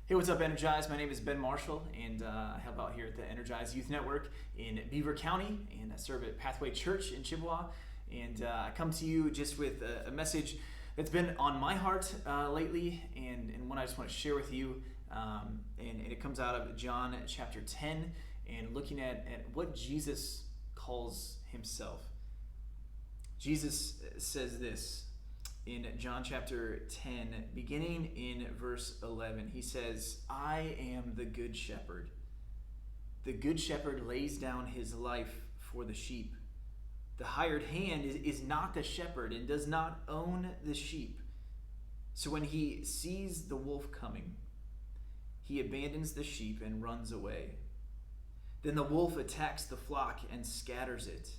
Hey, what's up, Energize? My name is Ben Marshall, and I help out here at the Energize Youth Network in Beaver County, and I serve at Pathway Church in Chippewa. And I come to you just with a message that's been on my heart lately, and one I just want to share with you. And it comes out of John chapter 10, and looking at what Jesus calls himself. Jesus says this in John chapter 10, beginning in verse 11. He says, "I am the good shepherd. The good shepherd lays down his life for the sheep. The hired hand is not the shepherd and does not own the sheep. So when he sees the wolf coming, he abandons the sheep and runs away. Then the wolf attacks the flock and scatters it.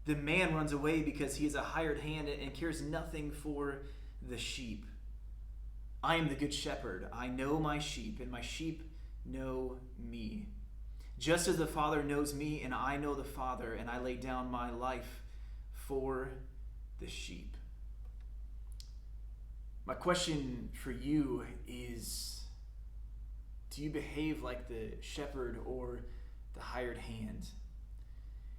The man runs away because he is a hired hand and cares nothing for the sheep. I am the good shepherd. I know my sheep, and my sheep know me. Just as the Father knows me, and I know the Father, and I lay down my life for the sheep." My question for you is, do you behave like the shepherd or the hired hand?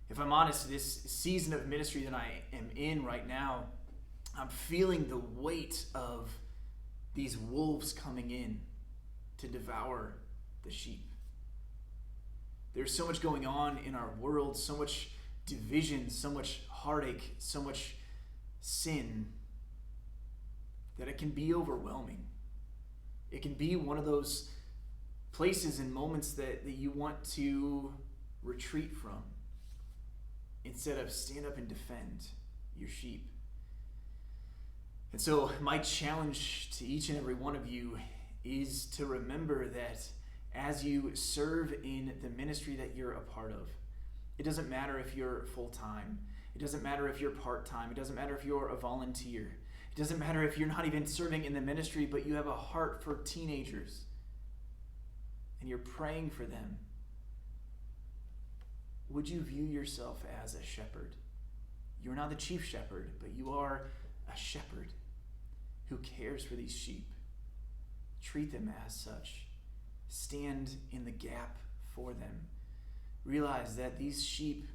If I'm honest, this season of ministry that I am in right now, I'm feeling the weight of these wolves coming in to devour the sheep. There's so much going on in our world, so much division, so much heartache, so much sin, that it can be overwhelming. It can be one of those places and moments that you want to retreat from, instead of stand up and defend your sheep. And so my challenge to each and every one of you is to remember that as you serve in the ministry that you're a part of, it doesn't matter if you're full-time, it doesn't matter if you're part-time, it doesn't matter if you're a volunteer, it doesn't matter if you're not even serving in the ministry, but you have a heart for teenagers and you're praying for them. Would you view yourself as a shepherd? You're not the chief shepherd, but you are a shepherd who cares for these sheep. Treat them as such. Stand in the gap for them. Realize that these sheep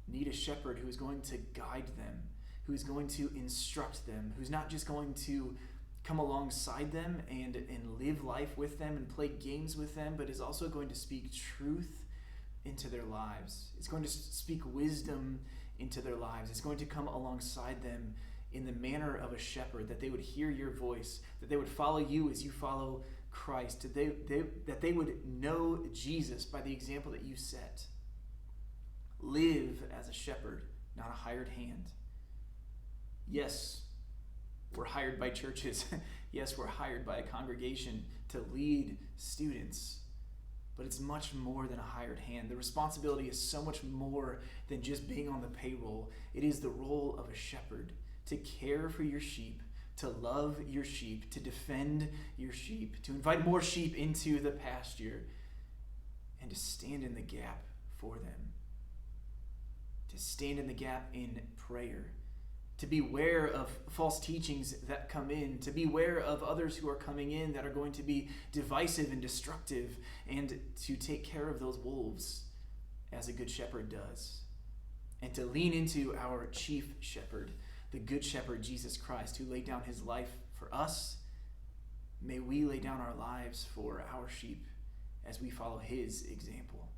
need a shepherd who is going to guide them, who is going to instruct them, who's not just going to come alongside them and live life with them and play games with them, but is also going to speak truth into their lives. It's going to speak wisdom into their lives. It's going to come alongside them in the manner of a shepherd, that they would hear your voice, that they would follow you as you follow Christ, that they would know Jesus by the example that you set. Live as a shepherd, not a hired hand. Yes, we're hired by churches. Yes, we're hired by a congregation to lead students. But it's much more than a hired hand. The responsibility is so much more than just being on the payroll. It is the role of a shepherd, to care for your sheep, to love your sheep, to defend your sheep, to invite more sheep into the pasture, and to stand in the gap for them. To stand in the gap in prayer. To beware of false teachings that come in, to beware of others who are coming in that are going to be divisive and destructive, and to take care of those wolves as a good shepherd does. And to lean into our chief shepherd, the good shepherd Jesus Christ, who laid down his life for us. May we lay down our lives for our sheep as we follow his example.